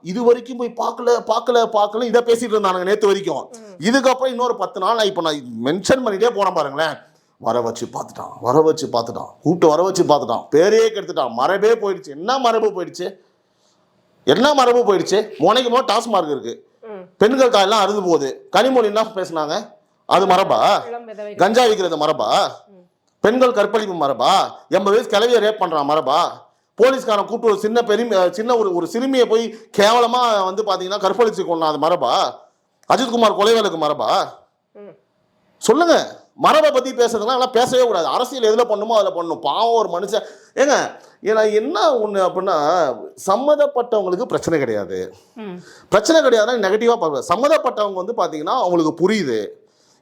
இது வரைக்கும் போய் பார்க்கல இதை பேசிட்டு இருந்தானுங்க நேற்று வரைக்கும். இதுக்கப்புறம் இன்னொரு 10 நாள் இப்போ நான் மென்ஷன் பண்ணிட்டே போனேன் பாருங்களேன். வர வச்சு பார்த்துட்டான் கூப்பிட்டு வர வச்சு பார்த்துட்டான், பேரையே கெடுத்துட்டான், மரபே போயிடுச்சு. என்ன மரபு போயிடுச்சு? முனைக்கு போது டாஸ்மார்க் இருக்கு, பெண்கள் காயெல்லாம் அறுந்து போகுது. கனிமொழி என்ன பேசினாங்க? அது மரபா? கஞ்சா விற்கிறது மரபா? பெண்கள் கற்பழிப்பு மரபா? 80 வயசு கிளவியை ரேப் பண்றான் மரபா? போலீஸ்காரன் கூப்பிட்டு ஒரு சின்ன ஒரு சிறுமியை போய் கேவலமா வந்து பாத்தீங்கன்னா கற்பழிச்சு கொண்டா, அது மரபா? அஜித்குமார் கொலை வழக்கு மரபா? சொல்லுங்க. மரபை பத்தி பேசுறதுலாம் பேசவே கூடாது. அரசியல் எதுல பண்ணுமோ அதுல பண்ணணும். பாவம் ஒரு மனுஷன். ஏங்க என்ன ஒண்ணு அப்படின்னா, சம்மதப்பட்டவங்களுக்கு பிரச்சனை கிடையாதுன்னா நெகட்டிவா பார்க்க. சம்மதப்பட்டவங்க வந்து பாத்தீங்கன்னா அவங்களுக்கு புரியுது,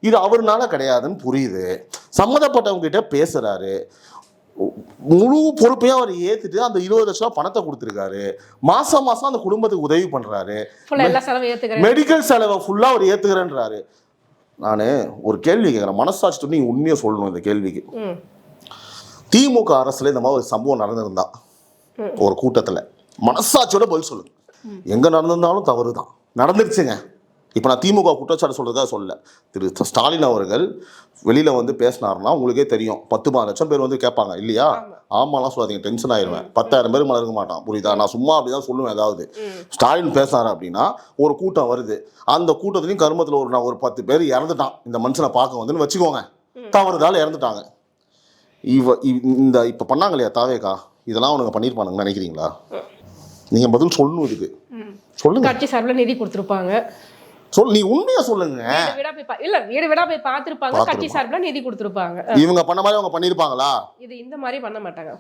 இது அவருனால கிடையாதுன்னு புரியுது. சம்மதப்பட்டவங்க கிட்ட பேசுறாரு, முழு பொறுப்பையும் அவர் ஏத்துட்டு அந்த 20 லட்சம் ரூபாய் பணத்தை கொடுத்துருக்காரு. மாசம் அந்த குடும்பத்துக்கு உதவி பண்றாரு. மெடிக்கல் செலவை ஃபுல்லா அவர் ஏத்துக்கிறேன்றாரு. நான் ஒரு கேள்வி கேட்கிறேன், மனசாட்சி நீங்க உண்மையை சொல்லணும் இந்த கேள்விக்கு. திமுக அரசுல இந்த மாதிரி ஒரு சம்பவம் நடந்திருந்தா ஒரு கூட்டத்துல மனசாட்சியோட பதில் சொல்லுங்க. எங்க நடந்திருந்தாலும் தவறு தான், நடந்துருச்சுங்க. இப்போ நான் திமுக குற்றச்சாட்டு சொல்றதுக்காக சொல்ல. திரு ஸ்டாலின் அவர்கள் வெளியில வந்து பேசினாருன்னா உங்களுக்கே தெரியும், 10-12 லட்சம் பேர் வந்து கேட்பாங்க இல்லையா? ஆமாலாம் சொல்லாதீங்க, டென்ஷன் ஆயிடுவேன். 10,000 பேர் மேல இருக்க மாட்டான், புரியுதா? நான் சும்மா அப்படிதான் சொல்லுவேன். ஏதாவது ஸ்டாலின் பேசினாரு அப்படின்னா ஒரு கூட்டம் வருது, அந்த கூட்டத்திலையும் கருமத்தில் ஒரு 10 பேர் இறந்துட்டான் இந்த மனுஷனை பார்க்க வந்துன்னு வச்சுக்கோங்க, தவறுதால இறந்துட்டாங்க. இப்ப பண்ணாங்க இல்லையா தாவேகா, இதெல்லாம் அவனுங்க பண்ணிருப்பானுங்க நினைக்கிறீங்களா? நீங்க பதில் சொல்லணும் இதுக்கு. சொல்லுங்க. கட்சி சார்பில் நிதி கொடுத்துருப்பாங்க. நீ உண்மையா சொல்லுங்க. வீடு வீடா போய் பார்த்திருப்பாங்க, கட்சி சார்பில் நிதி கொடுத்துருப்பாங்க. இவங்க பண்ண மாதிரி அவங்க பண்ணிருப்பாங்களா? இது இந்த மாதிரி பண்ண மாட்டாங்க.